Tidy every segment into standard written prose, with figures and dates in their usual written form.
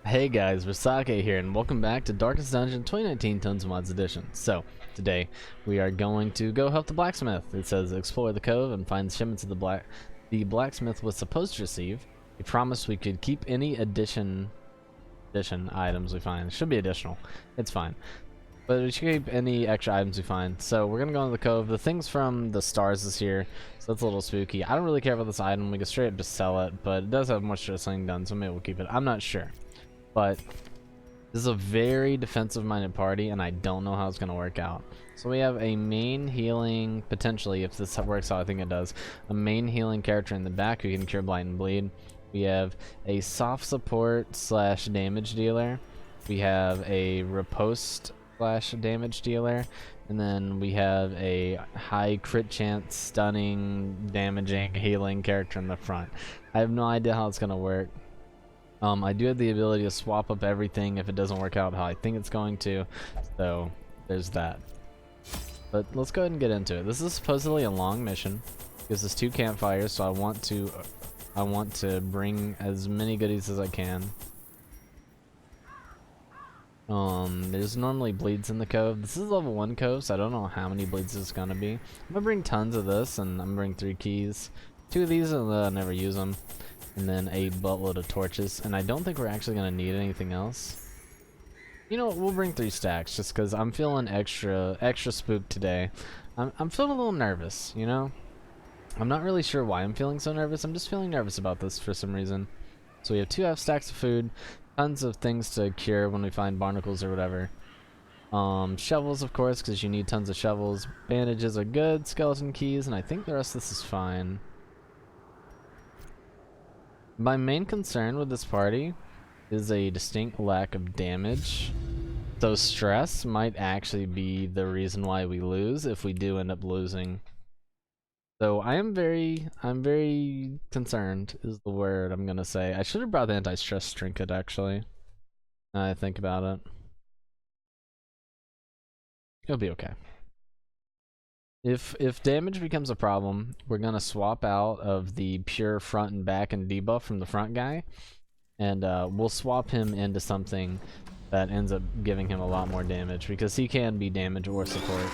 Hey guys, Burrsake here, and welcome back to Darkest Dungeon 2019 Tons of Mods Edition. So, today we are going to go help the blacksmith. It says explore the cove and find shipments of the blacksmith was supposed to receive. We promised we could keep any addition items we find. It should be additional. It's fine. But we should keep any extra items we find. So we're gonna go into the cove. The things from the stars is here, so that's a little spooky. I don't really care about this item. We can straight up just sell it, but it does have much drizzling done, so maybe we'll keep it. I'm not sure. But this is a very defensive-minded party, and I don't know how it's going to work out. So we have a main healing, potentially, if this works out, I think it does, a main healing character in the back who can cure blight and bleed. We have a soft support slash damage dealer. We have a riposte slash damage dealer. And then we have a high crit chance, stunning, damaging, healing character in the front. I have no idea how it's going to work. I do have the ability to swap up everything if it doesn't work out how I think it's going to, so there's that. But let's go ahead and get into it. This is supposedly a long mission. Gives us 2 campfires, so I want to bring as many goodies as I can. There's normally bleeds in the cove. This is level 1 cove, so I don't know how many bleeds it's gonna be. I'm gonna bring tons of this, and I'm gonna bring 3 keys. 2 of these, and I never use them. And then a buttload of torches, and I don't think we're actually gonna need anything else. You know what, we'll bring 3 stacks just because I'm feeling extra spooked today. I'm feeling a little nervous, you know? I'm not really sure why I'm feeling so nervous. I'm just feeling nervous about this for some reason. So we have 2 half stacks of food, tons of things to cure when we find barnacles or whatever. Shovels, of course, because you need tons of shovels. Bandages are good, skeleton keys, and I think the rest of this is fine. My main concern with this party is a distinct lack of damage. So stress might actually be the reason why we lose if we do end up losing. So I'm very concerned is the word I'm gonna say. I should have brought the anti-stress trinket actually. Now I think about it. It'll be okay. If damage becomes a problem, we're gonna swap out of the pure front and back and debuff from the front guy, and we'll swap him into something that ends up giving him a lot more damage because he can be damage or support.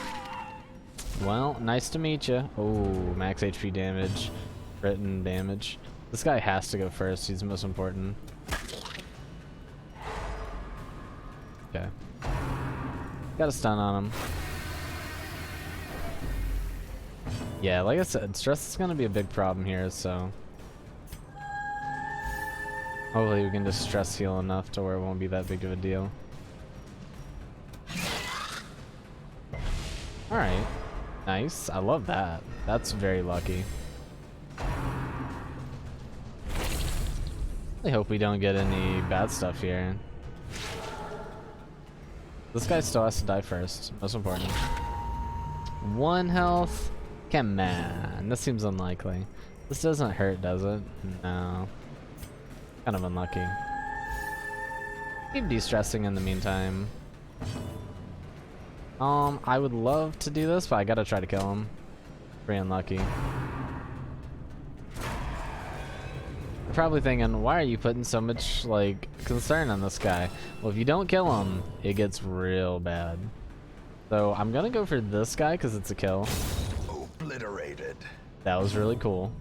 Well, nice to meet you. Oh, max HP damage, written damage. This guy has to go first. He's the most important. Okay. Got a stun on him. Yeah, like I said, stress is gonna be a big problem here, so hopefully we can just stress heal enough to where it won't be that big of a deal. Alright. Nice. I love that. That's very lucky. I hope we don't get any bad stuff here. This guy still has to die first. Most important. 1 health. Come on, this seems unlikely. This doesn't hurt, does it? No. Kind of unlucky. Keep de-stressing in the meantime. I would love to do this, but I gotta try to kill him. Pretty unlucky. You're probably thinking, why are you putting so much, like, concern on this guy? Well, if you don't kill him, it gets real bad. So I'm gonna go for this guy because it's a kill. Obliterated. That was really cool.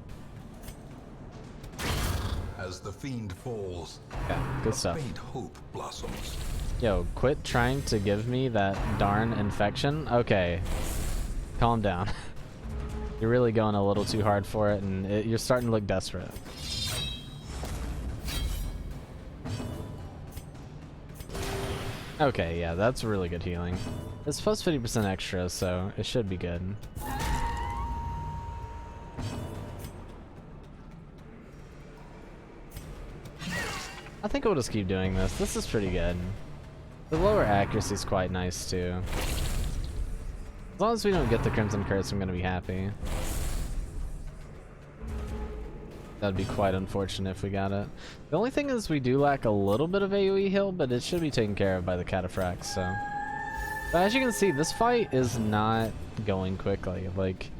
As the fiend falls, Okay, good stuff. faint hope blossoms. Yo, quit trying to give me that darn infection. Okay, calm down. You're really going a little too hard for it, and you're starting to look desperate. Okay, yeah, that's really good healing. It's plus 50% extra, so it should be good. I think we'll just keep doing this. This is pretty good. The lower accuracy is quite nice too. As long as we don't get the Crimson Curse, I'm gonna be happy. That'd be quite unfortunate if we got it. The only thing is we do lack a little bit of AoE heal, but it should be taken care of by the Cataphracts, so. But as you can see, this fight is not going quickly. Like,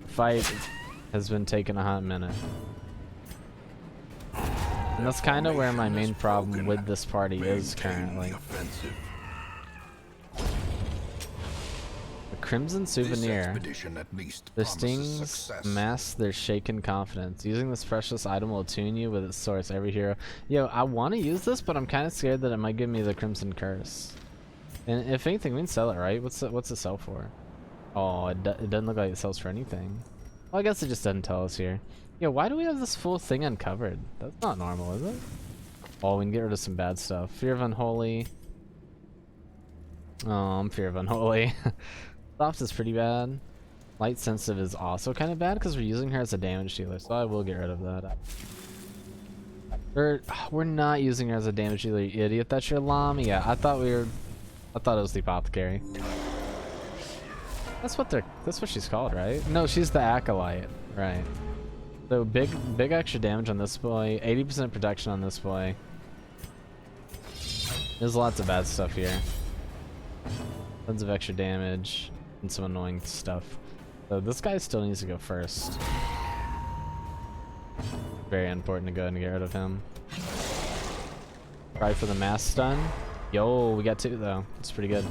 the fight has been taking a hot minute. And that's kind of where my main problem with this party is currently. The Crimson Souvenir. The stings mask their shaken confidence. Using this precious item will attune you with its source. Every hero. Yo, I want to use this, but I'm kind of scared that it might give me the Crimson Curse. And if anything, we can sell it, right? What's it sell for? Oh, it doesn't look like it sells for anything. Well, I guess it just doesn't tell us here. Yo, why do we have this full thing uncovered? That's not normal, is it? Oh, we can get rid of some bad stuff. Fear of Unholy. Fear of Unholy. Soft is pretty bad. Light Sensitive is also kind of bad because we're using her as a damage dealer, so I will get rid of that. We're not using her as a damage dealer, you idiot. That's your Lamia. I thought it was the Apothecary. That's what she's called, right? No, she's the Acolyte, right? So big extra damage on this boy, 80% protection on this boy. There's lots of bad stuff here. Tons of extra damage and some annoying stuff. So this guy still needs to go first. Very important to go ahead and get rid of him. Try for the mass stun. Yo, we got 2 though. It's pretty good.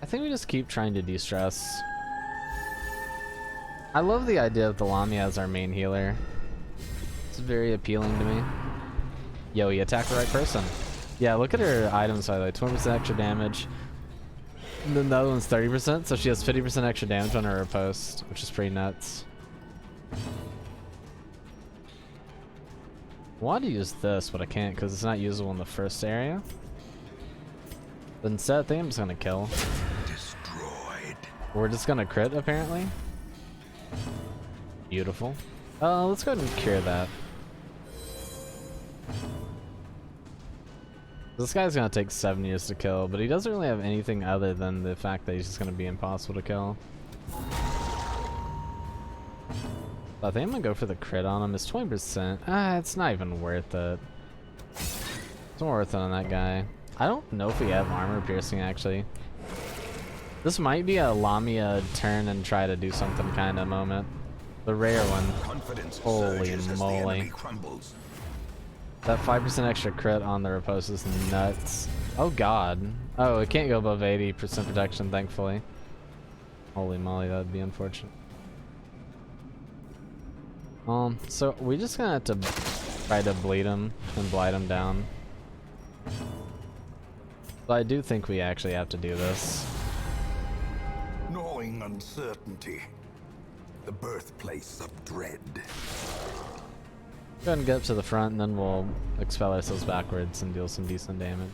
I think we just keep trying to de-stress. I love the idea of the Lamia as our main healer. It's very appealing to me. Yo, he attacked the right person. Yeah, look at her items by the way. 20% extra damage. And then the other one's 30%, so she has 50% extra damage on her riposte, which is pretty nuts. I want to use this, but I can't because it's not usable in the first area. But instead, I think I'm just gonna kill. Destroyed. We're just gonna crit, apparently. Beautiful. Let's go ahead and cure that. This guy's gonna take 7 years to kill, but he doesn't really have anything other than the fact that he's just gonna be impossible to kill. I think I'm gonna go for the crit on him. It's 20%. It's not even worth it. It's more worth it on that guy. I don't know if we have armor piercing actually. This might be a Lamia turn and try to do something kind of moment. The rare one. Holy moly. That 5% extra crit on the riposte is nuts. Oh god. Oh, it can't go above 80% protection, thankfully. Holy moly, that would be unfortunate. So we're just gonna have to try to bleed him and blight him down. But I do think we actually have to do this. Gnawing uncertainty, the birthplace of dread. Go ahead and get up to the front, and then we'll expel ourselves backwards and deal some decent damage.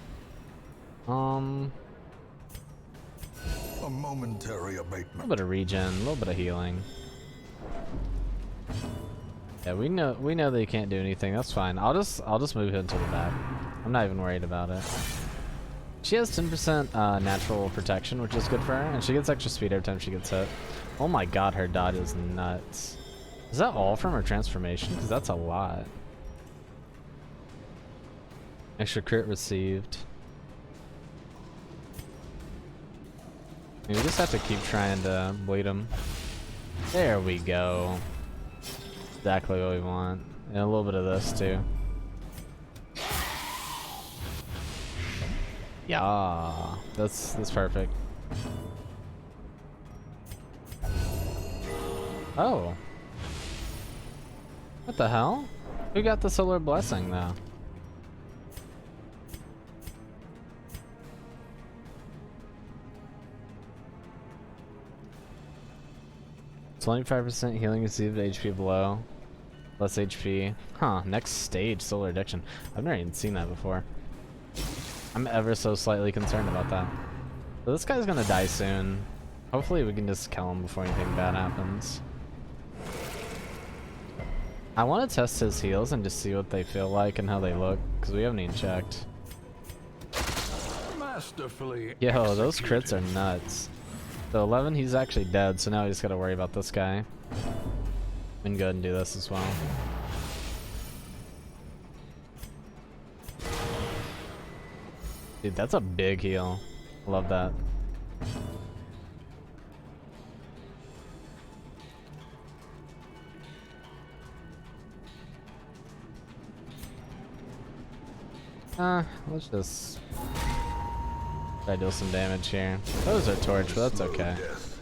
A momentary abatement. A little bit of regen, a little bit of healing. Yeah, we know that you can't do anything. That's fine. I'll just move him to the back. I'm not even worried about it. She has 10% natural protection, which is good for her, and she gets extra speed every time she gets hit. Oh my god, her dodge is nuts. Is that all from her transformation? Because that's a lot. Extra crit received. We just have to keep trying to bleed him. There we go. Exactly what we want. And a little bit of this too. Yeah, that's perfect. Oh. What the hell? Who got the solar blessing though? It's 25% healing received HP below. Less HP. Huh, next stage, solar addiction. I've never even seen that before. I'm ever so slightly concerned about that. So this guy's gonna die soon. Hopefully we can just kill him before anything bad happens. I want to test his heals and just see what they feel like and how they look, because we haven't even checked. Masterfully. Yo, those crits are nuts. So 11, he's actually dead, so now we just gotta worry about this guy. We can go ahead and do this as well. Dude, that's a big heal. I love that. Let's just try to deal some damage here. That was our torch, but that's okay. Death,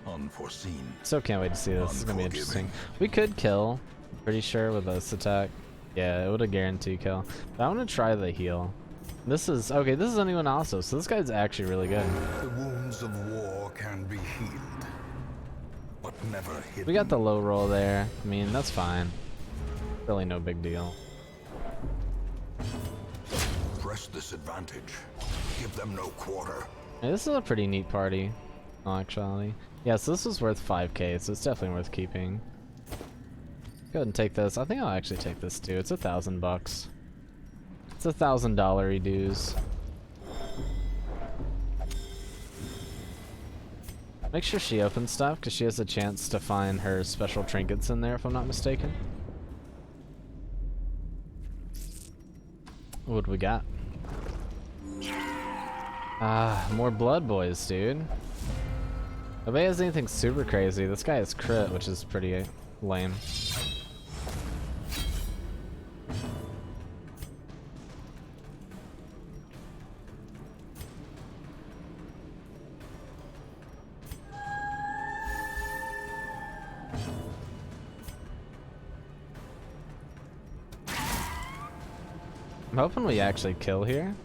unforeseen. Still can't wait to see this. This is gonna be interesting. We could kill, pretty sure, with this attack. Yeah, it would have guaranteed kill. But I want to try the heal. This is okay. This is anyone also, so this guy's actually really good. The wounds of war can be healed, but never hidden. We got the low roll there. I mean, that's fine. Really no big deal. Press this advantage. Give them no quarter. Yeah, this is a pretty neat party, actually. Yeah, so this was worth 5k, so it's definitely worth keeping. Go ahead and take this. I think I'll actually take this too. It's $1,000. It's $1,000 dues. Make sure she opens stuff, because she has a chance to find her special trinkets in there, if I'm not mistaken. What do we got? Ah, more blood boys, dude. Nobody has anything super crazy. This guy has crit, which is pretty lame. I'm hoping we actually kill here.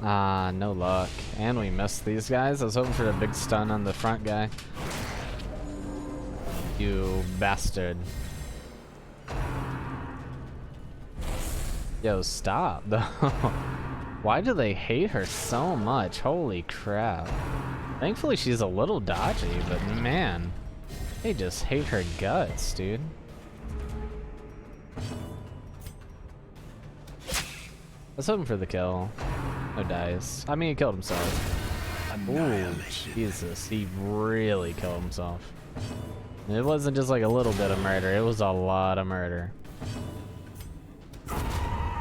Ah, no luck. And we missed these guys. I was hoping for a big stun on the front guy. You bastard. Yo, stop though. Why do they hate her so much? Holy crap. Thankfully she's a little dodgy, but man, they just hate her guts, dude. I was hoping for the kill. No dice. I mean, he killed himself. Ooh, Jesus. He really killed himself. And it wasn't just like a little bit of murder. It was a lot of murder.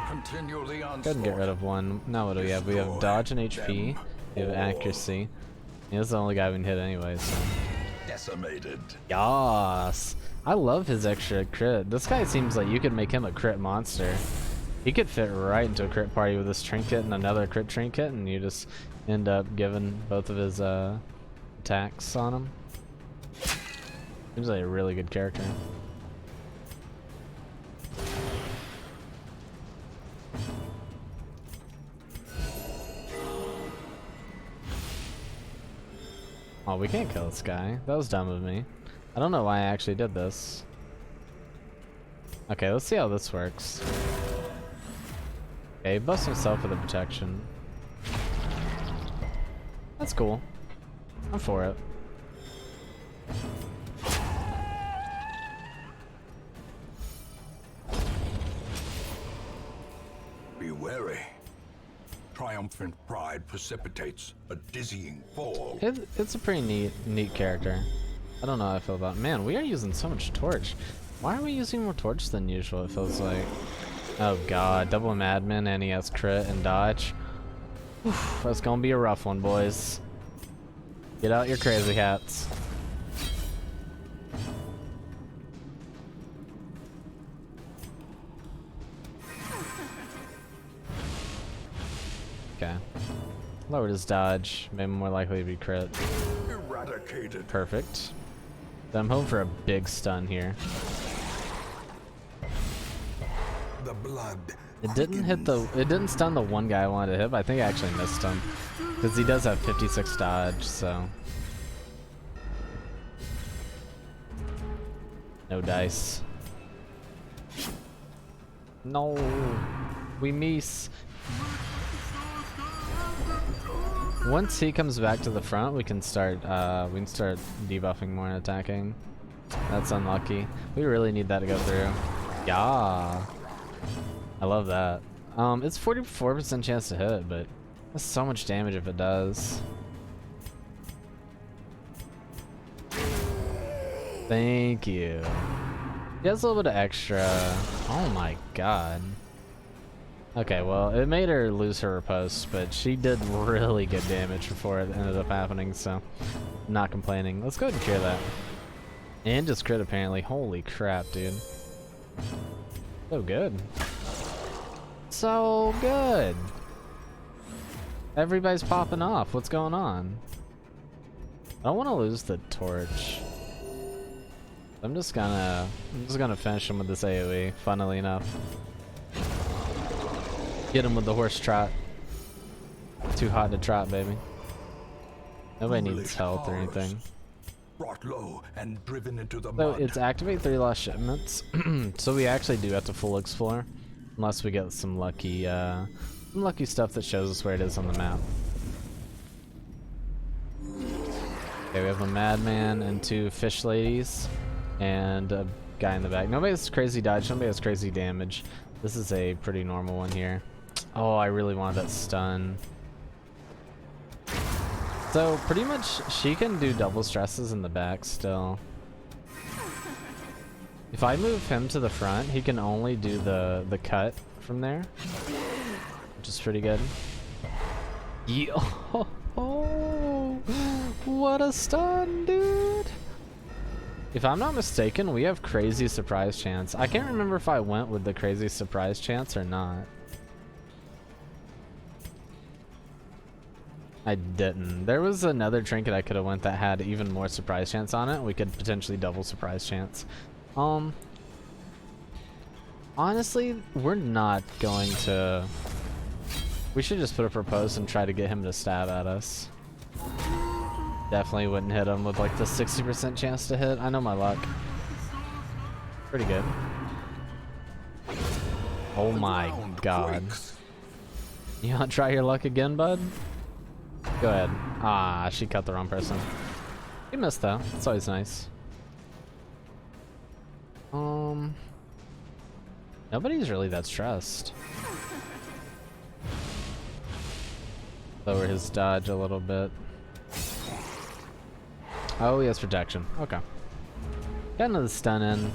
Continually on. Go ahead and get rid of one. Now what do we have? We have dodge and HP. We have accuracy. Yeah, that's the only guy we can hit anyway, so. Decimated. Yas. I love his extra crit. This guy seems like you could make him a crit monster. He could fit right into a crit party with this trinket and another crit trinket, and you just end up giving both of his attacks on him. Seems like a really good character. Oh, we can't kill this guy. That was dumb of me. I don't know why I actually did this. Okay, let's see how this works. Okay, he busts himself with a protection. That's cool. I'm for it. Be wary. Triumphant pride precipitates a dizzying fall. It's a pretty neat character. I don't know how I feel about it. Man, we are using so much torch. Why are we using more torch than usual, it feels like? Oh god, double madman and he has crit and dodge. Oof, that's gonna be a rough one, boys. Get out your crazy hats. Okay. Lowered his dodge, made him more likely to be crit. Eradicated. Perfect. I'm hoping for a big stun here. The blood. It didn't hit the. It didn't stun the one guy I wanted to hit, but I think I actually missed him because he does have 56 dodge. So no dice. No, we miss. Once he comes back to the front, we can start debuffing more and attacking. That's unlucky. We really need that to go through. Yeah. I love that. It's 44% chance to hit, but that's so much damage if it does. Thank you. He has a little bit of extra. Oh my god. Okay, well, it made her lose her riposte, but she did really good damage before it ended up happening, so I'm not complaining. Let's go ahead and cure that. And just crit, apparently. Holy crap, dude. So good. So good. Everybody's popping off. What's going on? I don't want to lose the torch. I'm just gonna finish him with this AoE, funnily enough. Get him with the horse trot. Too hot to trot, baby. Nobody needs health or anything. Brought low and driven into the So mud. it's activate 3 lost shipments. So we actually do have to full explore. Unless we get some lucky stuff that shows us where it is on the map. Okay, we have a madman and 2 fish ladies. And a guy in the back. Nobody has crazy dodge, nobody has crazy damage. This is a pretty normal one here. Oh, I really wanted that stun. So pretty much she can do double stresses in the back still. If I move him to the front, he can only do the cut from there, which is pretty good. Oh, what a stun, dude! If I'm not mistaken, we have crazy surprise chance. I can't remember if I went with the crazy surprise chance or not. I didn't. There was another trinket I could have went that had even more surprise chance on it. We could potentially double surprise chance. Honestly, we're not going to... We should just put a propose and try to get him to stab at us. Definitely wouldn't hit him with like the 60% chance to hit. I know my luck. Pretty good. Oh my god. You wanna try your luck again, bud? Go ahead. Ah, she cut the wrong person. You missed though. It's always nice. Nobody's really that stressed. Lower his dodge a little bit. Oh, he has protection. Okay. Got another stun in.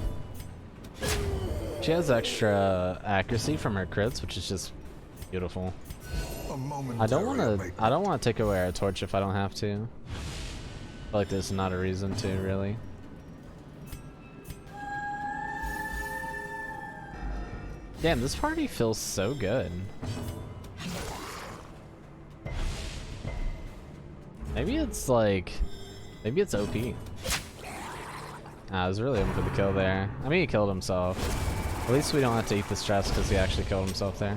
She has extra accuracy from her crits, which is just beautiful. I don't want to take away our torch if I don't have to. I feel like there's not a reason to, really. Damn, this party feels so good. Maybe it's like... Maybe it's OP. I was really hoping for the kill there. I mean, he killed himself. At least we don't have to eat the stress because he actually killed himself there.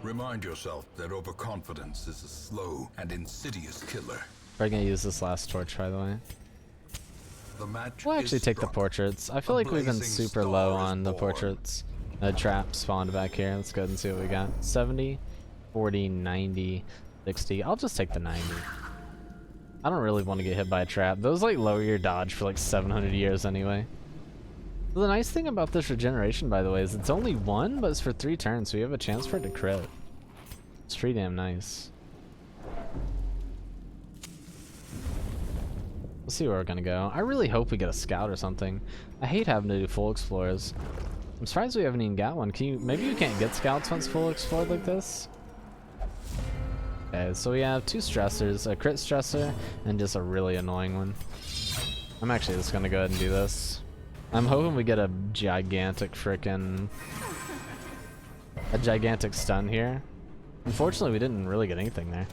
Remind yourself that overconfidence is a slow and insidious killer. We're gonna use this last torch, by the way. The match We'll actually is take the struck. portraits. I feel A like we've been blazing super star low is on the born. portraits. The trap spawned back here. Let's go ahead and see what we got. 70, 40, 90, 60. I'll just take the 90. I don't really want to get hit by a trap. Those like lower your dodge for like 700 years anyway. So the nice thing about this regeneration, by the way, is it's only 1, but it's for 3 turns, so you have a chance for it to crit. It's pretty damn nice. We'll see where we're gonna go. I really hope we get a scout or something. I hate having to do full explores. I'm surprised we haven't even got one. Can you? Maybe you can't get scouts once full explored like this? Okay, so we have 2 stressors, a crit stressor, and just a really annoying one. I'm actually just gonna go ahead and do this. I'm hoping we get a gigantic frickin' stun here. Unfortunately, we didn't really get anything there.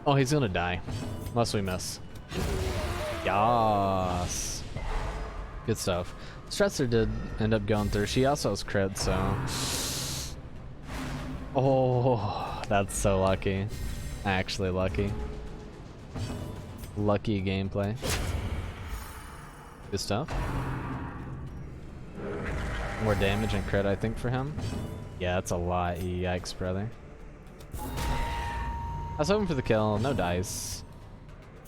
Oh, he's gonna die. Unless we miss. Yas. Good stuff. Stressor did end up going through. She also has crit, so... Oh, that's so lucky. Actually lucky. Lucky gameplay. Good stuff. More damage and crit, I think, for him. Yeah, that's a lot. Yikes, brother. I was hoping for the kill. No dice.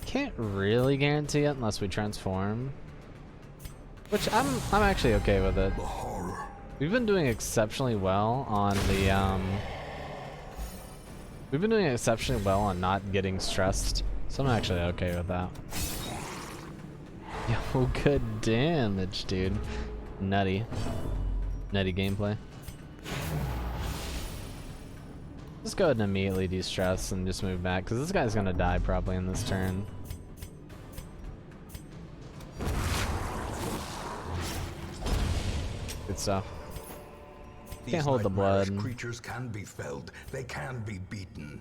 Can't really guarantee it unless we transform. Which I'm actually okay with it. The horror. We've been doing exceptionally well on the We've been doing exceptionally well on not getting stressed, so I'm actually okay with that. Yo, good damage, dude. Nutty. Nutty gameplay. Just go ahead and immediately de-stress and just move back, because this guy's gonna die probably in this turn. Good stuff. Can't hold the blood. Creatures can be felled. They can be beaten.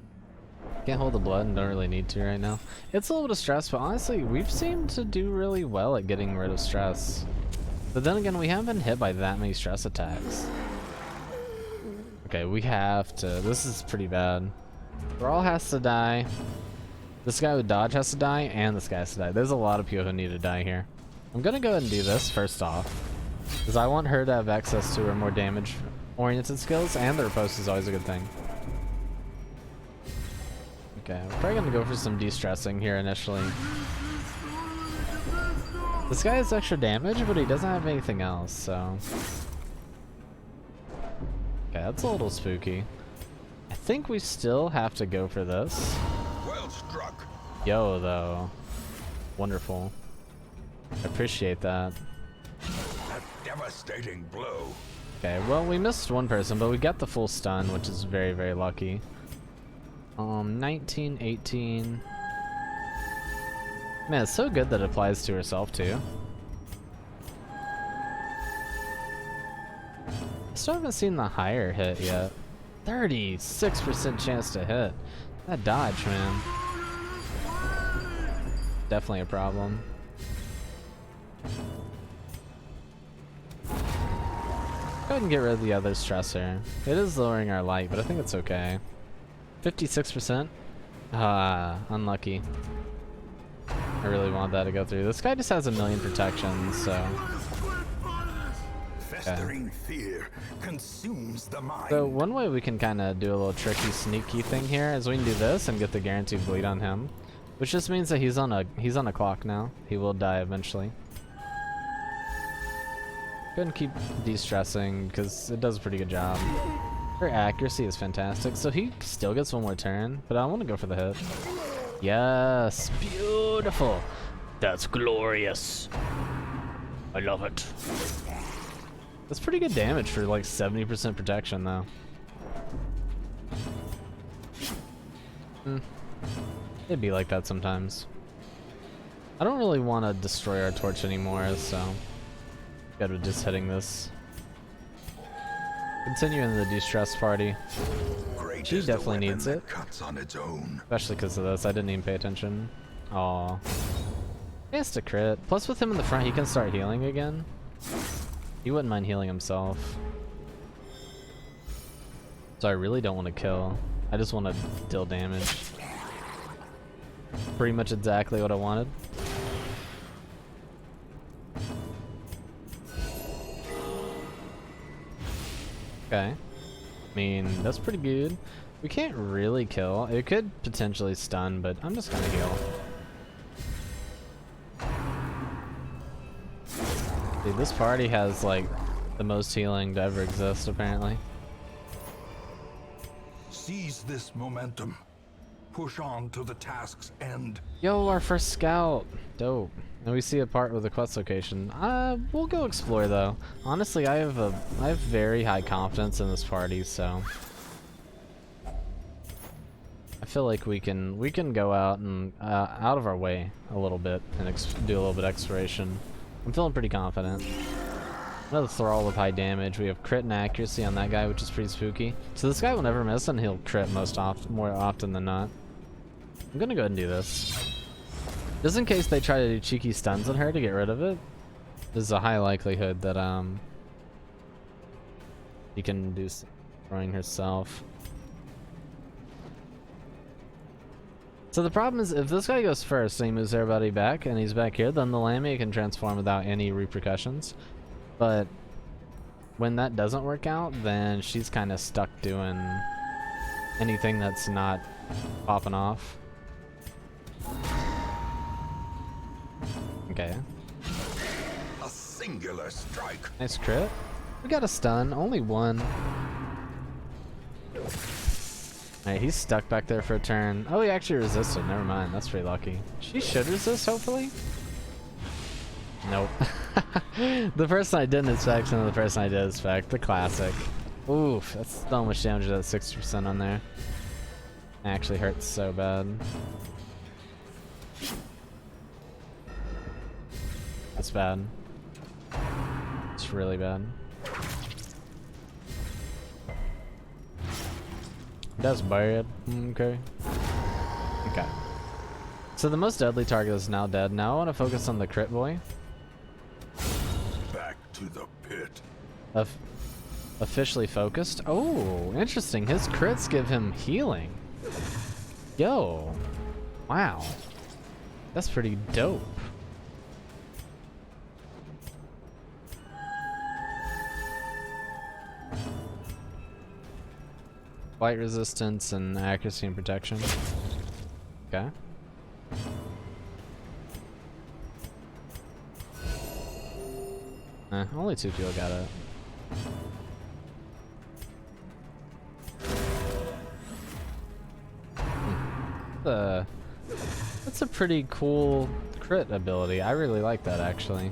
Can't hold the blood and don't really need to right now. It's a little bit of stress, but honestly, we've seemed to do really well at getting rid of stress. But then again, we haven't been hit by that many stress attacks. Okay, we have to. This is pretty bad. Brawl has to die. This guy with dodge has to die, and this guy has to die. There's a lot of people who need to die here. I'm gonna go ahead and do this first off, because I want her to have access to her more damage-oriented skills, and the riposte is always a good thing. Okay, we're probably gonna go for some de-stressing here initially. This guy has extra damage, but he doesn't have anything else, so... Okay, that's a little spooky. I think we still have to go for this. Well struck. Yo, though. Wonderful. I appreciate that. A devastating blow. Okay, well, we missed one person, but we got the full stun, which is very, very lucky. 19, 18. Man, it's so good that it applies to herself, too. I still haven't seen the higher hit yet. 36% chance to hit. That dodge, man. Definitely a problem. Go ahead and get rid of the other stressor. It is lowering our light, but I think it's okay. 56%? Ah, unlucky. I really want that to go through. This guy just has 1,000,000 protections, so... Festering fear consumes the mind. So one way we can kind of do a little tricky, sneaky thing here is we can do this and get the guaranteed bleed on him, which just means that he's on a clock now. He will die eventually. Go ahead and keep de-stressing because it does a pretty good job. Her accuracy is fantastic, so he still gets one more turn, but I want to go for the hit. Yes, beautiful. That's glorious. I love it. That's pretty good damage for like 70% protection, though. It'd be like that sometimes. I don't really want to destroy our torch anymore, so good with just hitting this. Continuing the de-stress party. She definitely needs it. Cuts on its own. Especially because of this. I didn't even pay attention. Aw. He has to crit. Plus with him in the front, he can start healing again. He wouldn't mind healing himself. So I really don't want to kill. I just want to deal damage. Pretty much exactly what I wanted. Okay. I mean, that's pretty good. We can't really kill. It could potentially stun, but I'm just gonna heal. Dude, this party has like the most healing to ever exist, apparently. Seize this momentum. Push on to the task's end. Yo, our first scout. Dope. And we see a part with a quest location. We'll go explore though. Honestly, I have very high confidence in this party, so I feel like we can go out and out of our way a little bit and do a little bit of exploration. I'm feeling pretty confident. Another thrall with high damage. We have crit and accuracy on that guy, which is pretty spooky. So this guy will never miss, and he'll crit more often than not. I'm gonna go ahead and do this. Just in case they try to do cheeky stuns on her to get rid of it, there's a high likelihood that he can do throwing herself. So the problem is, if this guy goes first and he moves everybody back, and he's back here, then the Lamia can transform without any repercussions. But when that doesn't work out, then she's kind of stuck doing anything that's not popping off. Okay. A singular strike. Nice crit. We got a stun, only one. Alright, he's stuck back there for a turn. Oh, he actually resisted. Never mind. That's pretty lucky. She should resist, hopefully. Nope. The person I didn't expect and the person I did expect. The classic. Oof, that's so much damage at 60% on there. It actually hurts so bad. That's bad. It's really bad. That's bad. Okay. Okay. So the most deadly target is now dead. Now I want to focus on the crit boy. Back to the pit. Officially focused. Oh, interesting. His crits give him healing. Yo. Wow. That's pretty dope. Light resistance and accuracy and protection. Okay. Only 2 people got it. That's a pretty cool crit ability. I really like that, actually.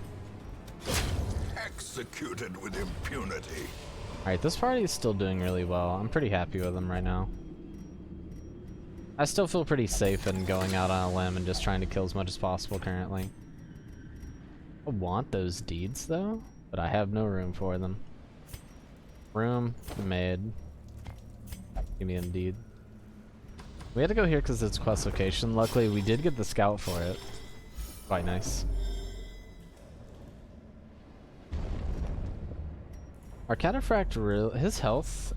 Executed with impunity. Alright, this party is still doing really well. I'm pretty happy with them right now. I still feel pretty safe in going out on a limb and just trying to kill as much as possible currently. I want those deeds though, but I have no room for them. Room made. Give me a deed. We had to go here because it's quest location. Luckily, we did get the scout for it. Quite nice. Our cataphract, his health,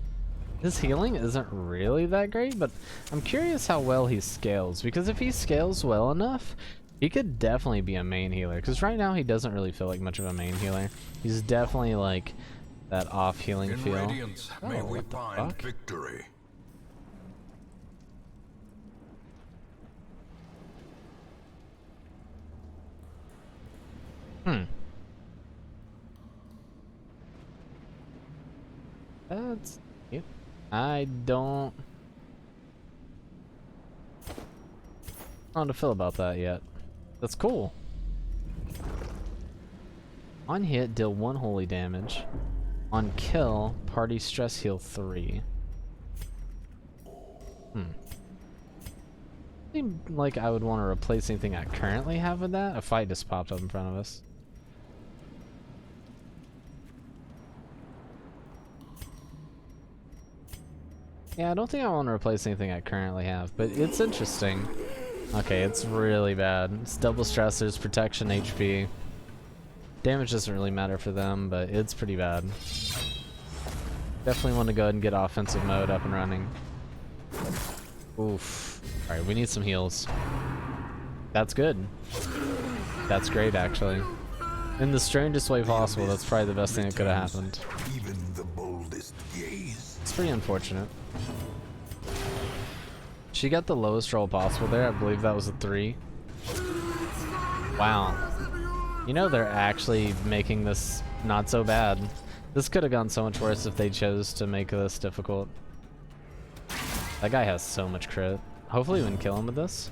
his healing isn't really that great, but I'm curious how well he scales, because if he scales well enough, he could definitely be a main healer, because right now he doesn't really feel like much of a main healer. He's definitely like that off healing feel. Radiance, may we find victory. That's cute. I don't know how to feel about that yet. That's cool. On hit, deal 1 holy damage. On kill, party stress heal 3. Seems like I would want to replace anything I currently have with that. A fight just popped up in front of us. Yeah, I don't think I want to replace anything I currently have, but it's interesting. Okay, it's really bad. It's double stressors, protection, HP. Damage doesn't really matter for them, but it's pretty bad. Definitely want to go ahead and get offensive mode up and running. Oof. Alright, we need some heals. That's good. That's great, actually. In the strangest way possible, that's probably the best thing that could have happened. Even the boldest gaze. It's pretty unfortunate. She got the lowest roll possible there. I believe that was a 3. Wow. You know, they're actually making this not so bad. This could have gone so much worse if they chose to make this difficult. That guy has so much crit. Hopefully we can kill him with this.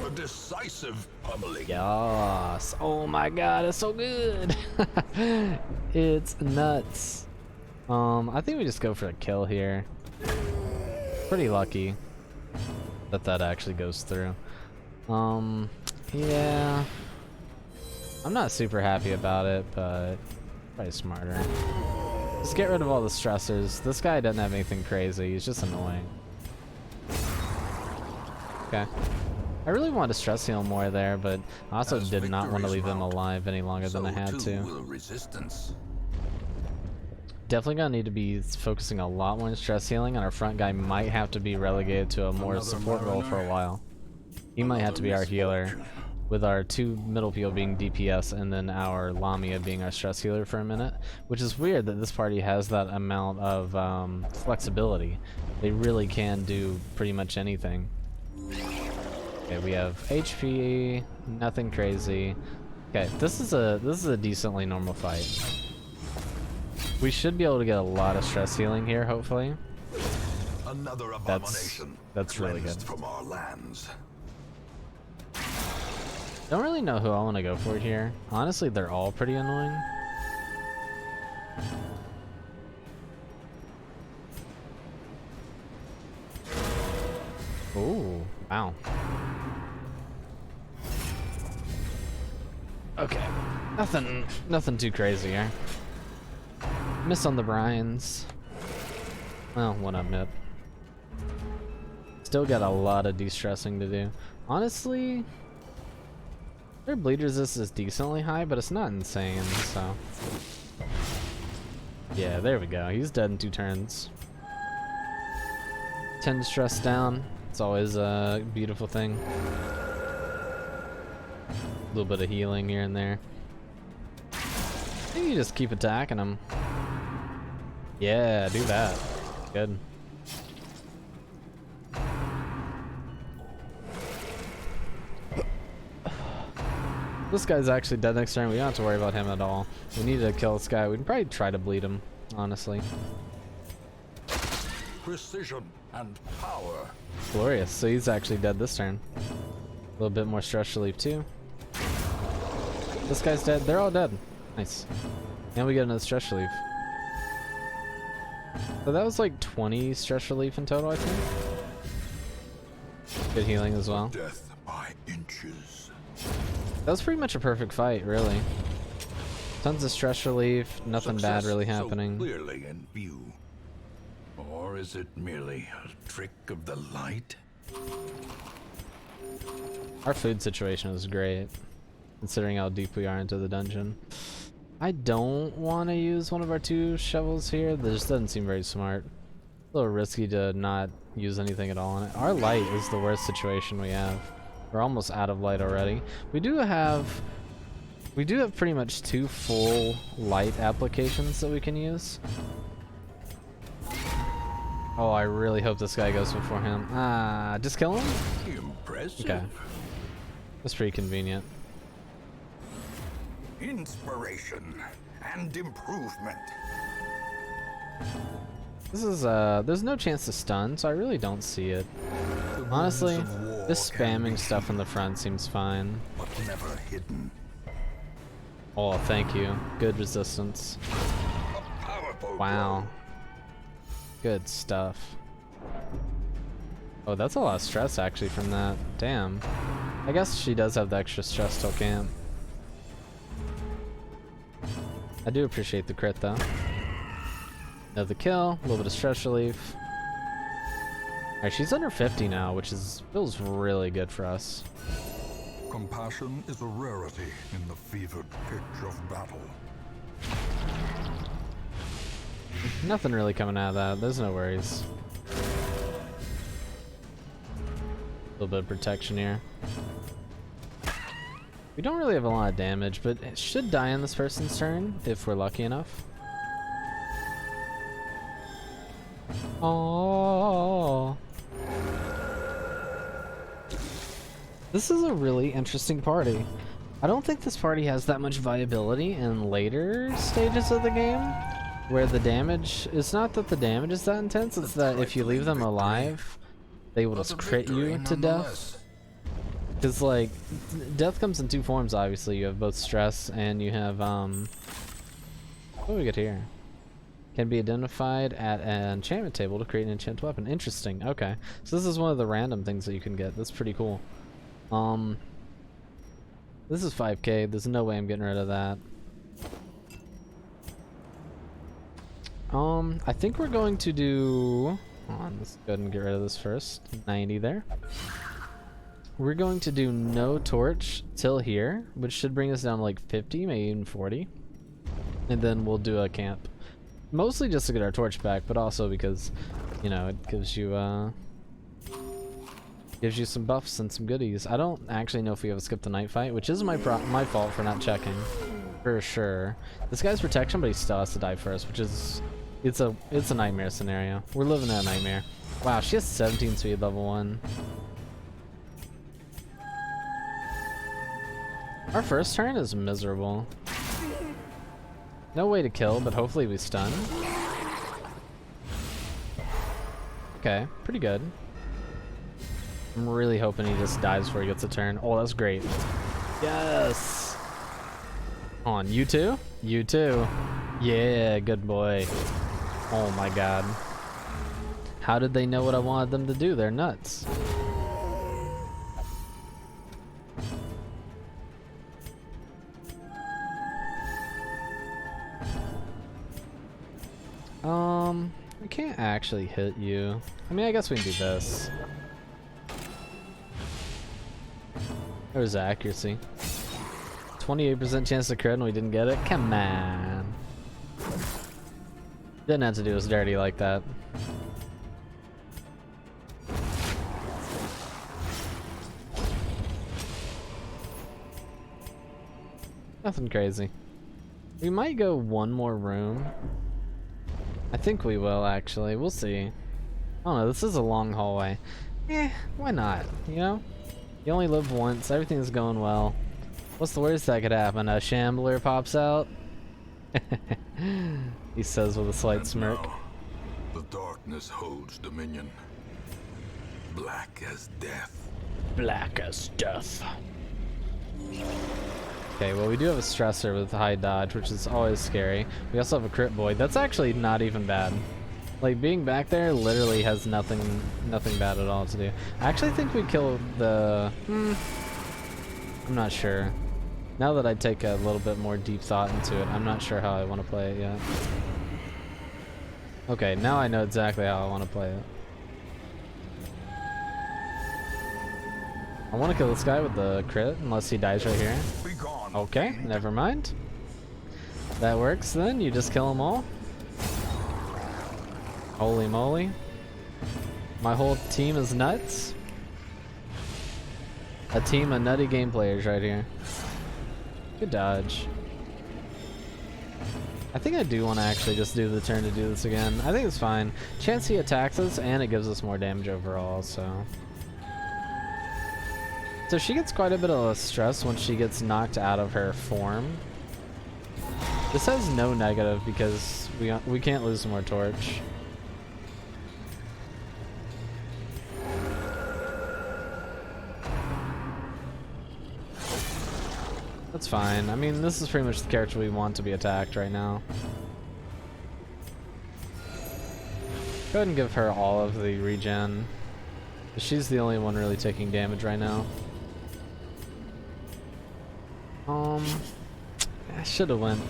A decisive pummeling. Yes. Oh my god, it's so good. It's nuts. I think we just go for a kill here. Pretty lucky that that actually goes through. Yeah. I'm not super happy about it, but probably smarter. Just get rid of all the stressors. This guy doesn't have anything crazy. He's just annoying. Okay. I really wanted to stress heal more there, but I also did not want to leave them alive any longer than I had to. Resistance. Definitely gonna need to be focusing a lot more on stress healing, and our front guy might have to be relegated to a more support role for a while. He might have to be our healer, with our 2 middle people being DPS and then our Lamia being our stress healer for a minute, which is weird that this party has that amount of flexibility. They really can do pretty much anything. Okay, we have HP, nothing crazy. Okay, this is a decently normal fight. We should be able to get a lot of stress healing here, hopefully. Another abomination. That's really good. From our lands. Don't really know who I want to go for here. Honestly, they're all pretty annoying. Ooh, wow. Okay, nothing too crazy here. Miss on the Bryans. Well, one up, Nip. Still got a lot of de-stressing to do. Honestly, their bleed resist is decently high, but it's not insane, so. Yeah, there we go. He's dead in 2 turns. 10 stress down. It's always a beautiful thing. A little bit of healing here and there. I think you just keep attacking him. Yeah, do that. Good. This guy's actually dead next turn. We don't have to worry about him at all. We need to kill this guy. We'd probably try to bleed him, honestly. Precision and power. Glorious. So he's actually dead this turn. A little bit more stress relief too. This guy's dead. They're all dead. Nice. And we get another stress relief. So that was like 20 stress relief in total, I think. Good healing as well. Death by inches. That was pretty much a perfect fight, really. Tons of stress relief, nothing bad really happening. So clearly in view. Or is it merely a trick of the light? Our food situation is great, considering how deep we are into the dungeon. I don't want to use one of our 2 shovels here. This doesn't seem very smart. A little risky to not use anything at all on it. Our light is the worst situation we have. We're almost out of light already. We do have pretty much 2 full light applications that we can use. Oh, I really hope this guy goes before him. Ah, just kill him? Impressive. Okay. That's pretty convenient. Inspiration and improvement. This is, there's no chance to stun, so I really don't see it. Honestly, this spamming stuff in the front seems fine. But never hidden. Oh, thank you. Good resistance. A powerful Wow. Good stuff. Oh, that's a lot of stress actually from that. Damn. I guess she does have the extra stress till camp. I do appreciate the crit though. Another kill, a little bit of stress relief. Alright, she's under 50 now, which feels really good for us. Compassion is a rarity in the fevered pitch of battle. Nothing really coming out of that. There's no worries. A little bit of protection here. We don't really have a lot of damage, but it should die on this person's turn if we're lucky enough. Oh. This is a really interesting party. I don't think this party has that much viability in later stages of the game, where the damage, it's not that the damage is that intense, it's that if you leave them alive, they will just crit you to death. Because, like, death comes in 2 forms, obviously. You have both stress and you have, what do we get here? Can be identified at an enchantment table to create an enchanted weapon. Interesting, okay. So this is one of the random things that you can get. That's pretty cool. This is 5k. There's no way I'm getting rid of that. I think we're going to do... Hold on, let's go ahead and get rid of this first. 90 there. We're going to do no torch till here, which should bring us down to like 50, maybe even 40. And then we'll do a camp. Mostly just to get our torch back, but also because, you know, it gives you some buffs and some goodies. I don't actually know if we have a skip the night fight, which is my fault for not checking. For sure. This guy's protection, but he still has to die first, which is... It's a nightmare scenario. We're living that nightmare. Wow, she has 17 speed level 1. Our first turn is miserable. No way to kill, but hopefully we stun. Okay, pretty good. I'm really hoping he just dies before he gets a turn. Oh, that's great. Yes! On, you too? You too. Yeah, good boy. Oh my god. How did they know what I wanted them to do? They're nuts. We can't actually hit you. I mean, I guess we can do this. There's accuracy. 28% chance to crit and we didn't get it? Come on. Didn't have to do us dirty like that. Nothing crazy. We might go one more room. I think we will, actually. We'll see. I don't know, this is a long hallway. Why not? You know? You only live once, everything's going well. What's the worst that could happen? A shambler pops out? He says with a slight smirk. Now, the darkness holds dominion. Black as death. Black as death. Okay, well we do have a stressor with high dodge, which is always scary. We also have a crit void. That's actually not even bad. Like, being back there literally has nothing bad at all to do. I actually think we killed the... I'm not sure. Now that I take a little bit more deep thought into it, I'm not sure how I want to play it yet. Okay, now I know exactly how I want to play it. I want to kill this guy with the crit, unless he dies right here. Okay, never mind. That works then, you just kill them all. Holy moly. My whole team is nuts. A team of nutty game players right here. Good dodge. I think I do want to actually just do the turn to do this again. I think it's fine. Chance he attacks us, and it gives us more damage overall, so... So she gets quite a bit of stress when she gets knocked out of her form. This has no negative because we can't lose more torch. That's fine. I mean, this is pretty much the character we want to be attacked right now. Go ahead and give her all of the regen. She's the only one really taking damage right now. I should have went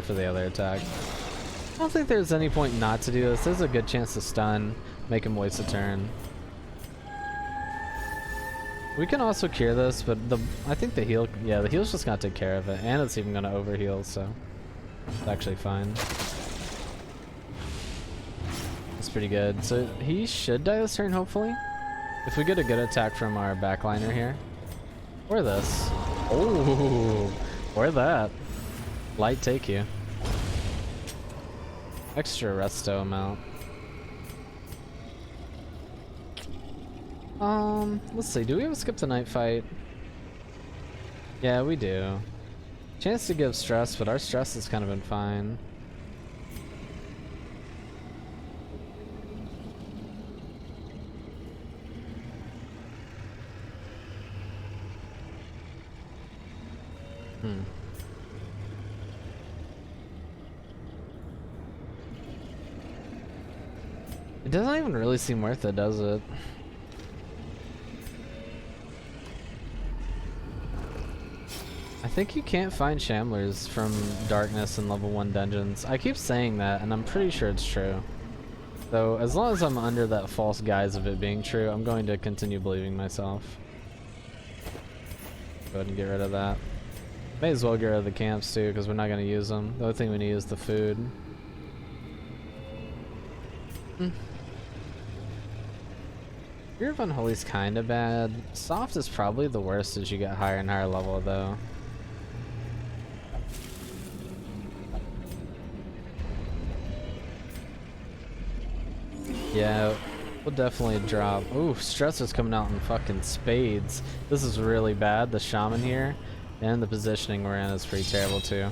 for the other attack. I don't think there's any point not to do this. There's a good chance to stun, make him waste a turn. We can also cure this, but I think the heal, yeah, the heal's just gonna take care of it, and it's even gonna overheal, so it's actually fine. It's pretty good. So he should die this turn, hopefully, if we get a good attack from our backliner here, or this. Oh, or that. Light take you. Extra resto amount. Let's see, do we ever skip the night fight? Yeah, we do. Chance to give stress, but our stress has kind of been fine. It doesn't even really seem worth it, does it? I think you can't find Shamblers from Darkness in level 1 dungeons. I keep saying that, and I'm pretty sure it's true. So, as long as I'm under that false guise of it being true, I'm going to continue believing myself. Go ahead and get rid of that. May as well get rid of the camps too, because we're not going to use them. The only thing we need is the food. Fear of Unholy's kind of bad. Soft is probably the worst as you get higher and higher level, though. Yeah, we'll definitely drop. Ooh, Stress is coming out in fucking spades. This is really bad. The Shaman here, and the positioning we're in is pretty terrible too.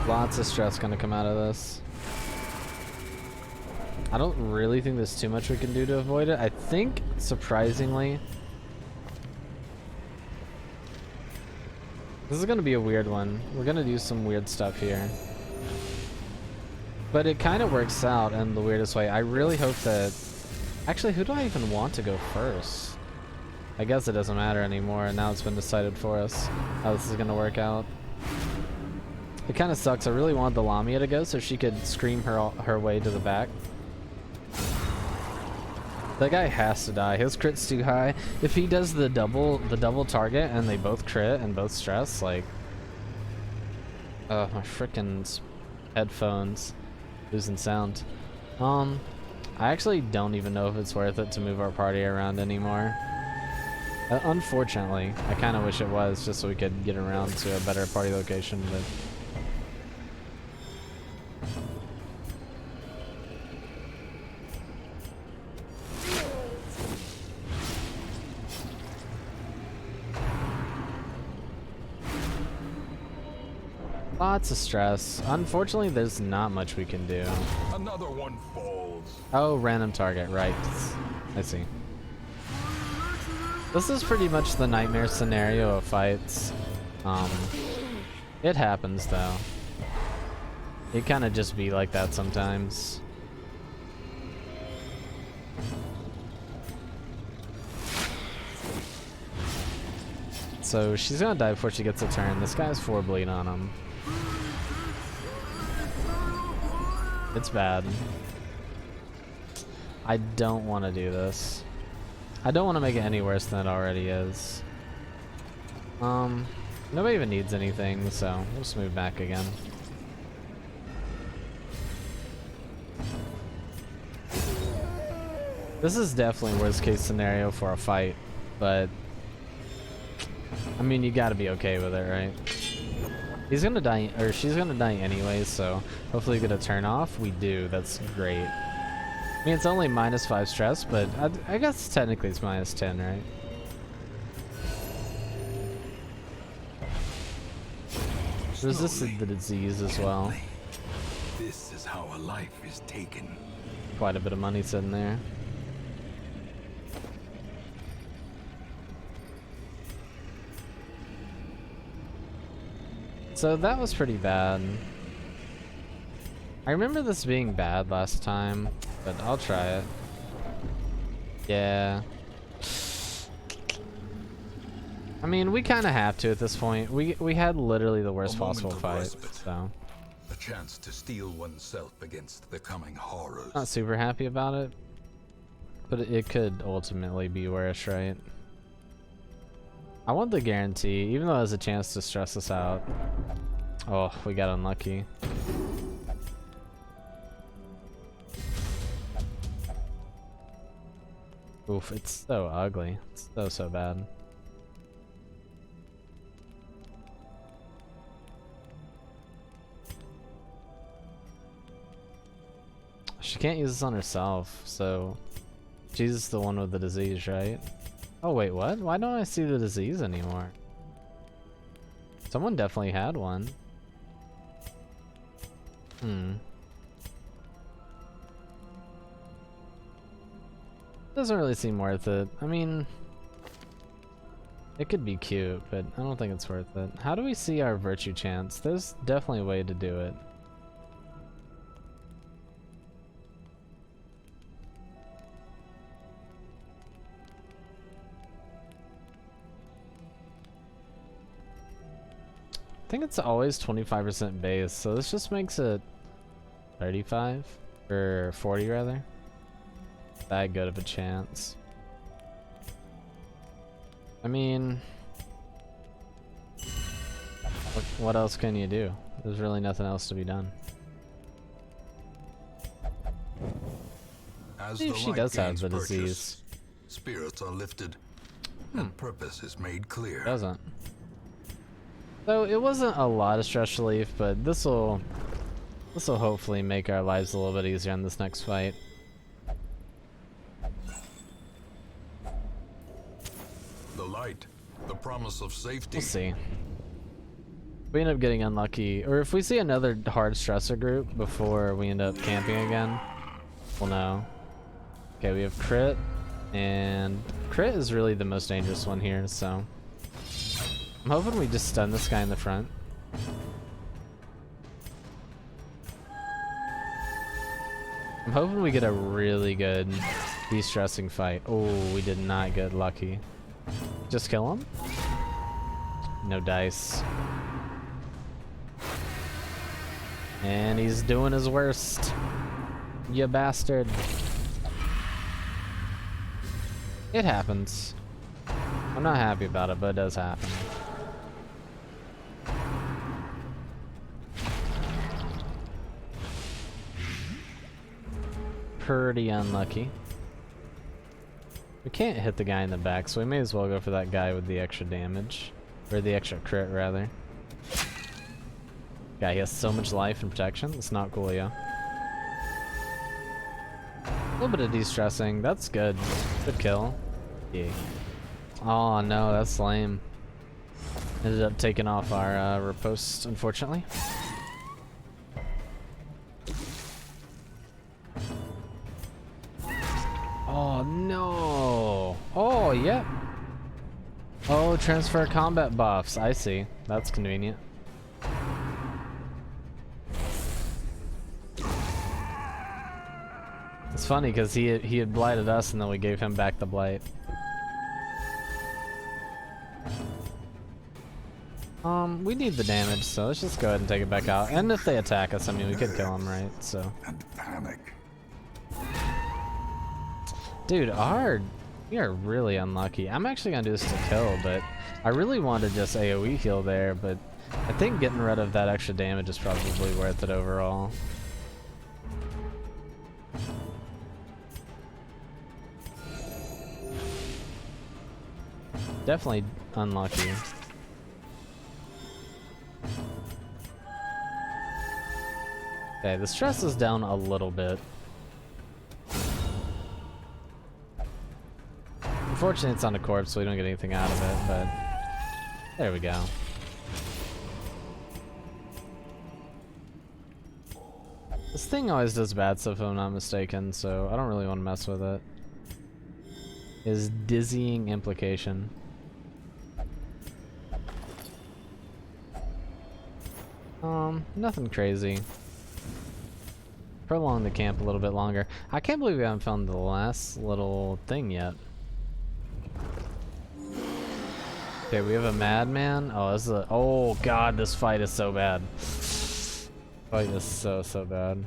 Lots of stress gonna come out of this. I don't really think there's too much we can do to avoid it. I think, surprisingly, this is gonna be a weird one. We're gonna do some weird stuff here. But it kind of works out in the weirdest way. I really hope that... Actually, who do I even want to go first? I guess it doesn't matter anymore. Now it's been decided for us how this is gonna work out. It kind of sucks. I really wanted the Lamia to go so she could scream her way to the back. That guy has to die. His crit's too high. If he does the double target and they both crit and both stress, like, my frickin' headphones losing sound. I actually don't even know if it's worth it to move our party around anymore. Unfortunately, I kind of wish it was, just so we could get around to a better party location, but. Lots of stress. Unfortunately, there's not much we can do. Another one falls. Oh, random target, right. I see. This is pretty much the nightmare scenario of fights. It happens though. It kind of just be like that sometimes. So she's gonna die before she gets a turn. This guy has 4 bleed on him. It's bad. I don't want to do this. I don't want to make it any worse than it already is. Nobody even needs anything, so we'll just move back again. This is definitely worst case scenario for a fight, but I mean, you gotta be okay with it, right? He's gonna die, or she's gonna die anyway, so hopefully we get a turn off. We do, that's great. I mean, it's only -5 stress, but I guess technically it's -10, right? Resisted the disease as well. This is how a life is taken. Quite a bit of money sitting there. So that was pretty bad. I remember this being bad last time, but I'll try it. Yeah. I mean, we kind of have to at this point. We had literally the worst possible fight, so. A chance to steel oneself against the coming horrors. Not super happy about it, but it could ultimately be worse, right? I want the guarantee, even though it has a chance to stress us out. Oh, we got unlucky. Oof, it's so ugly. It's so bad. She can't use this on herself, so she's the one with the disease, right? Oh wait, what? Why don't I see the disease anymore? Someone definitely had one. Doesn't really seem worth it. I mean, it could be cute, but I don't think it's worth it. How do we see our virtue chance? There's definitely a way to do it. I think it's always 25% base, so this just makes it 35 or 40 rather. That good of a chance. I mean, what else can you do? There's really nothing else to be done. Maybe she does have the disease. Spirits are lifted, and purpose is made clear. Doesn't. So it wasn't a lot of stress relief, but this will hopefully make our lives a little bit easier in this next fight. The light, the promise of safety. We'll see. If we end up getting unlucky, or if we see another hard stressor group before we end up camping again, we'll know. Okay, we have crit, and crit is really the most dangerous one here, so I'm hoping we just stun this guy in the front. I'm hoping we get a really good de-stressing fight. Oh, we did not get lucky. Just kill him? No dice. And he's doing his worst. You bastard. It happens. I'm not happy about it, but it does happen. Pretty unlucky. We can't hit the guy in the back, so we may as well go for that guy with the extra damage. Or the extra crit, rather. Guy, he has so much life and protection. It's not cool, yeah. A little bit of de-stressing. That's good. Good kill. Yeah. Oh, no, that's lame. Ended up taking off our riposte, unfortunately. Oh, no. Oh, yep. Oh, transfer combat buffs. I see. That's convenient. It's funny because he had blighted us and then we gave him back the blight. We need the damage, so let's just go ahead and take it back out. And if they attack us, I mean, we could kill them, right? So. And panic. Dude, we are really unlucky. I'm actually gonna do this to kill, but I really want to just AoE heal there, but I think getting rid of that extra damage is probably worth it overall. Definitely unlucky. Okay, the stress is down a little bit. Unfortunately, it's on a corpse, so we don't get anything out of it, but there we go. This thing always does bad stuff if I'm not mistaken, so I don't really want to mess with it. Is dizzying implication. Nothing crazy. Prolong the camp a little bit longer. I can't believe we haven't found the last little thing yet. Okay, we have a madman. Oh, this is a, oh god, this fight is so bad. Fight is so bad.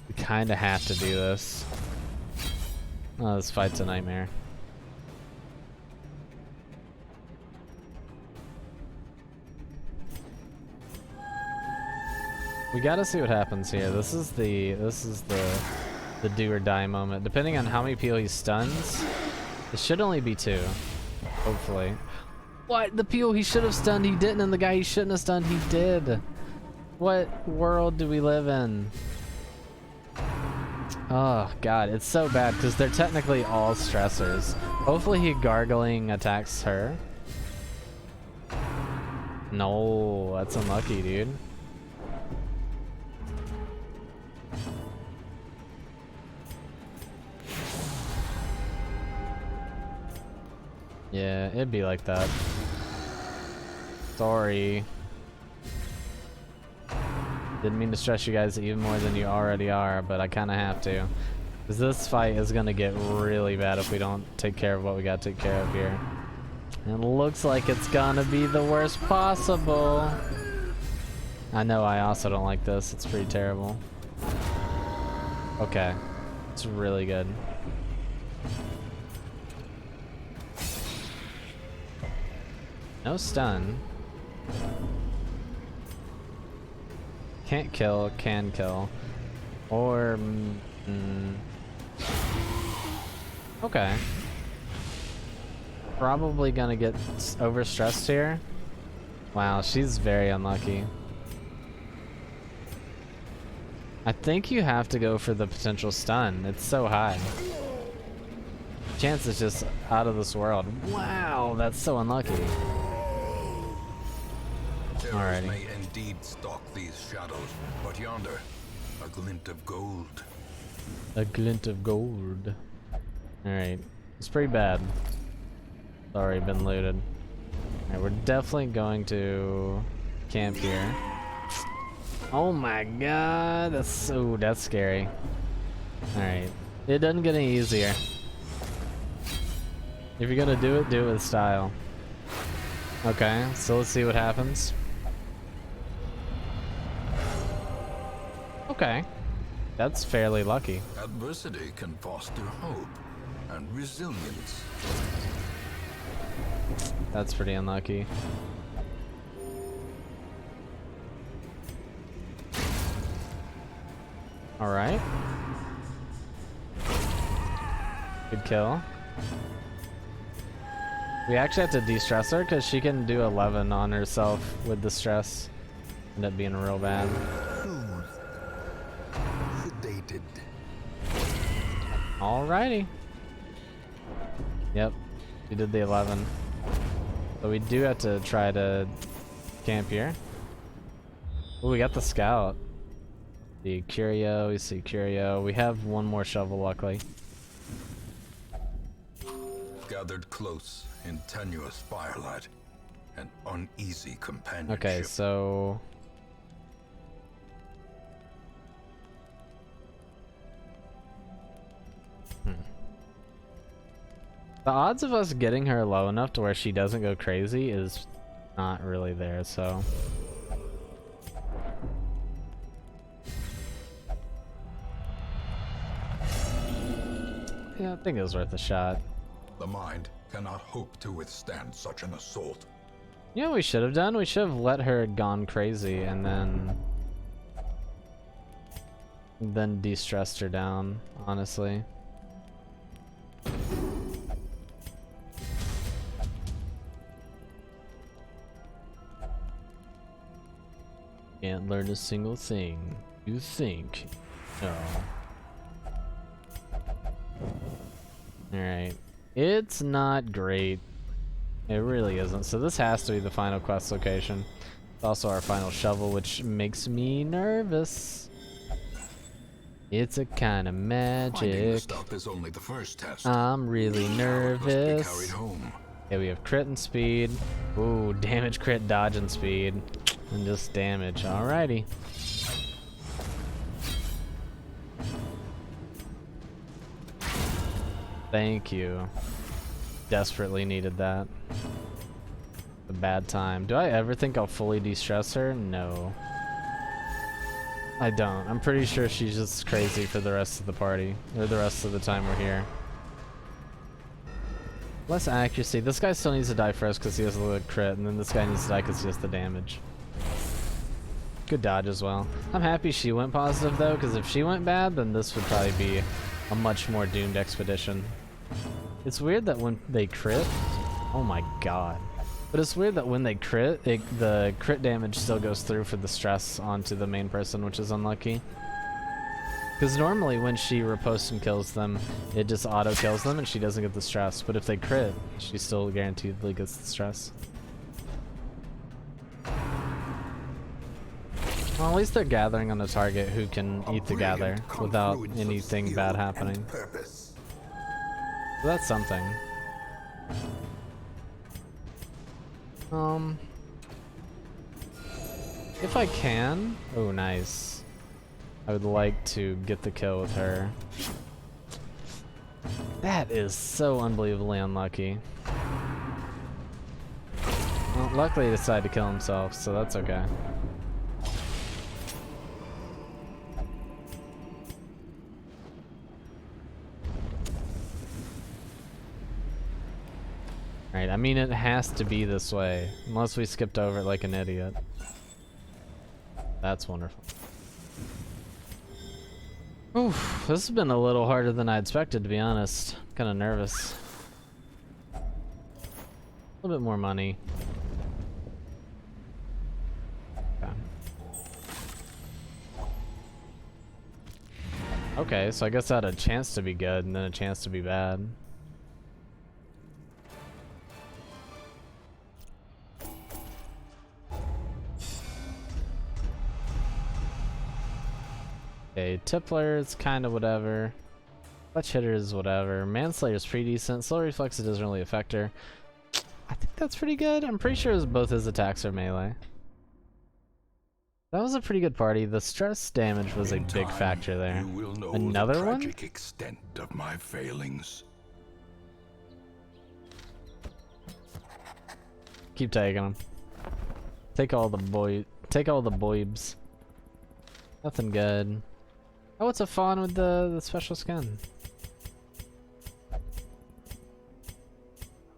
We kind of have to do this. Oh, this fight's a nightmare. We gotta see what happens here. This is the do or die moment. Depending on how many people he stuns, it should only be 2. Hopefully. What? The people he should have stunned, he didn't, and the guy he shouldn't have stunned, he did. What world do we live in? Oh god, it's so bad because they're technically all stressors. Hopefully he gargling attacks her. No, that's unlucky, dude. Yeah, it'd be like that. Sorry. Didn't mean to stress you guys even more than you already are, but I kind of have to. Because this fight is going to get really bad if we don't take care of what we got to take care of here. And it looks like it's going to be the worst possible. I know I also don't like this. It's pretty terrible. Okay. It's really good. No stun. Can't kill, can kill. Or... Okay. Probably gonna get overstressed here. Wow, she's very unlucky. I think you have to go for the potential stun. It's so high. Chance is just out of this world. Wow, that's so unlucky. Alrighty. May indeed stalk these shadows, but yonder, a glint of gold. A glint of gold. Alright. It's pretty bad. It's already been looted. Alright, we're definitely going to camp here. Oh my god, that's scary. Alright. It doesn't get any easier. If you're gonna do it with style. Okay, so let's see what happens. Okay. That's fairly lucky. Adversity can foster hope, and resilience. That's pretty unlucky. Alright. Good kill. We actually have to de-stress her because she can do 11 on herself with the stress. End up being real bad. Sedated. Alrighty. Yep. We did the 11. So we do have to try to camp here. Oh, we got the scout. The Curio, we see Curio. We have one more shovel, luckily. Gathered close in tenuous firelight, an uneasy companionship. Okay, so the odds of us getting her low enough to where she doesn't go crazy is not really there, so yeah, I think it was worth a shot. The mind cannot hope to withstand such an assault. You know what we should have done? We should have let her gone crazy and then de-stressed her down, honestly. Can't learn a single thing. You think? No. Alright. It's not great. It really isn't. So this has to be the final quest location. It's also our final shovel, which makes me nervous. It's a kind of Finding the magic. stuff is only the first test. I'm really Now it must be nervous. carried home. Yeah, we have crit and speed. Ooh, damage, crit, dodge, and speed. And just damage. Alrighty. Thank you. Desperately needed that. A bad time. Do I ever think I'll fully de-stress her? No. I don't. I'm pretty sure she's just crazy for the rest of the party. Or the rest of the time we're here. Less accuracy. This guy still needs to die first because he has the crit, and then this guy needs to die because he has the damage. Good dodge as well. I'm happy she went positive though, because if she went bad, then this would probably be a much more doomed expedition. It's weird that when they crit, oh my god. But it's weird that when they crit, the crit damage still goes through for the stress onto the main person, which is unlucky. Because normally when she riposts and kills them, it just auto kills them and she doesn't get the stress. But if they crit, she still guaranteedly gets the stress. Well, at least they're gathering on a target who can eat the gather without anything bad happening. So that's something. If I can, oh nice. I would like to get the kill with her. That is so unbelievably unlucky. Well, luckily he decided to kill himself, so that's okay. Right, I mean it has to be this way, unless we skipped over it like an idiot. That's wonderful. Oof, this has been a little harder than I expected, to be honest. Kind of nervous. A little bit more money. Okay. Okay, so I guess I had a chance to be good and then a chance to be bad. Okay, Tippler is kind of whatever. Clutch hitter is whatever. Manslayer is pretty decent. Slow reflex doesn't really affect her. I think that's pretty good. I'm pretty sure both his attacks are melee. That was a pretty good party. The stress damage was a big factor there. You will know Another the one? tragic extent of my failings. Keep taking them. Take all the boybs. Nothing good. Oh, it's a fawn with the special skin.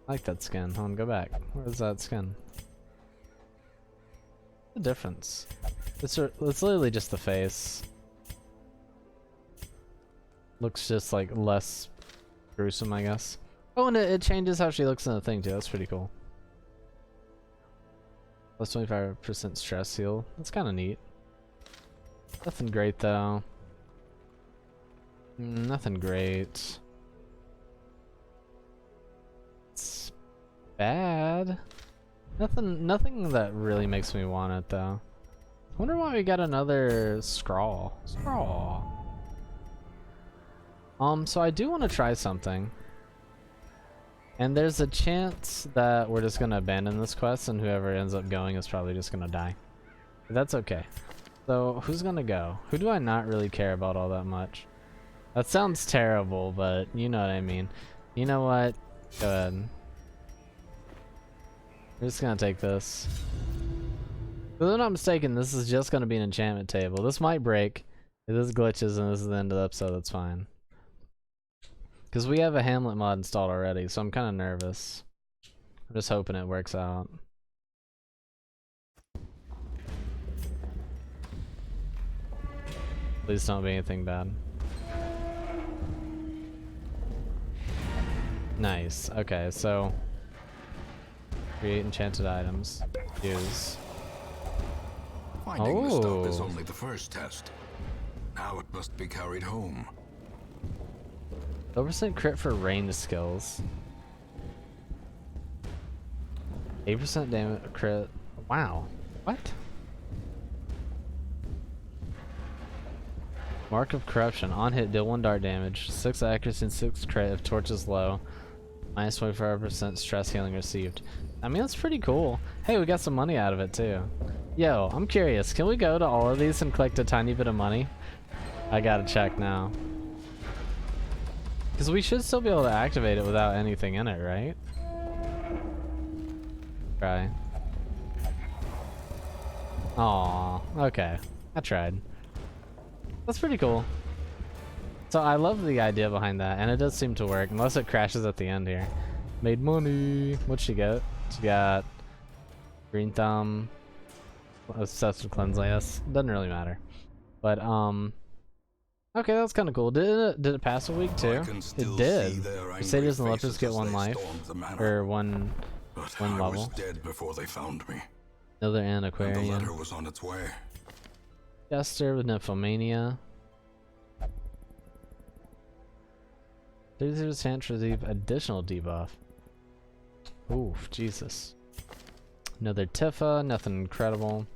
I like that skin. Hold on, go back. Where's that skin? The difference. It's literally just the face. Looks just like less gruesome, I guess. Oh, and it changes how she looks in the thing too. That's pretty cool. Plus 25% stress heal. That's kind of neat. Nothing great though. Nothing great. It's bad. Nothing that really makes me want it though. I wonder why we got another scrawl. So I do want to try something. And there's a chance that we're just gonna abandon this quest and whoever ends up going is probably just gonna die. But that's okay. So who's gonna go? Who do I not really care about all that much? That sounds terrible, but you know what I mean. You know what? Go ahead. We're just gonna take this. If I'm not mistaken, this is just gonna be an enchantment table. This might break. If this glitches and this is the end of the episode, that's fine. Because we have a Hamlet mod installed already, so I'm kind of nervous. I'm just hoping it works out. Please don't be anything bad. Nice. Okay, so create enchanted items. Use. Finding the stuff is only the first test. Now it must be carried home. 12% crit for range skills. 8% damage crit. Wow. What? Mark of Corruption. On hit, deal 1 dart damage. 6 accuracy and 6 crit if torch is low. Minus 25% stress healing received. I mean, that's pretty cool. Hey, we got some money out of it too. Yo, I'm curious. Can we go to all of these and collect a tiny bit of money? I gotta check now. Because we should still be able to activate it without anything in it, right? Try. Aw, okay. I tried. That's pretty cool. So I love the idea behind that, and it does seem to work, unless it crashes at the end here. Made money. What'd she get? She got green thumb, obsessed with cleanse, I guess. Doesn't really matter. But okay, that's kind of cool. Did it pass a week too? It did. Crusaders and Lepers get 1 life, or one level. I was dead before they found me. Another antiquarian. And the letter was on its way. Jester with Nymphomania. 30% to receive additional debuff. Oof, Jesus. Another Tifa, nothing incredible.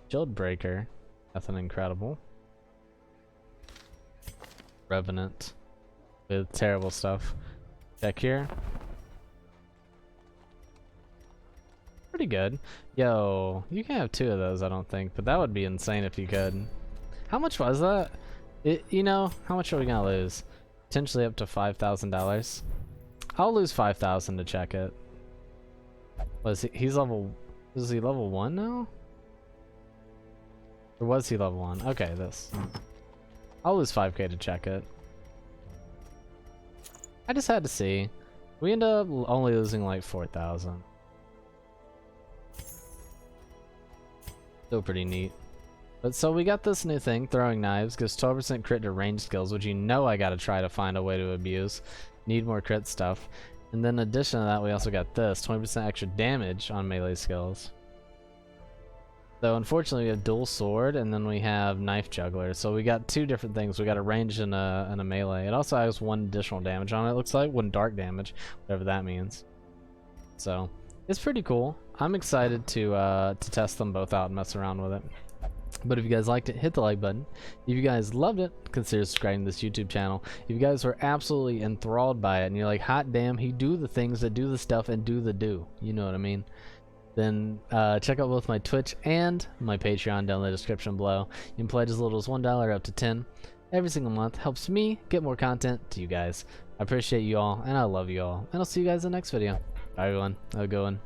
Shield Breaker, nothing incredible. Revenant with terrible stuff. Check here. Pretty good. Yo, you can have 2 of those, I don't think, but that would be insane if you could. How much was that? You know, how much are we gonna lose? Potentially up to $5,000. I'll lose 5,000 to check it. Was he's level? Is he level 1 now? Or was he level 1? Okay, this. I'll lose 5K to check it. I just had to see. We end up only losing like 4,000. Still pretty neat. But so we got this new thing, throwing knives, gives 12% crit to range skills, which you know I gotta try to find a way to abuse. Need more crit stuff. And then in addition to that, we also got this, 20% extra damage on melee skills. So unfortunately we have dual sword, and then we have knife juggler. So we got 2 different things. We got a range and a melee. It also has 1 additional damage on it, looks like. 1 dark damage, whatever that means. So it's pretty cool. I'm excited to test them both out and mess around with it. But if you guys liked it, hit the like button. If you guys loved it, consider subscribing to this YouTube channel. If you guys were absolutely enthralled by it and you're like, hot damn, he do the things that do the stuff and do the do. You know what I mean? Then check out both my Twitch and my Patreon down in the description below. You can pledge as little as $1 up to 10 every single month. Helps me get more content to you guys. I appreciate you all, and I love you all. And I'll see you guys in the next video. Bye everyone. Have a good one.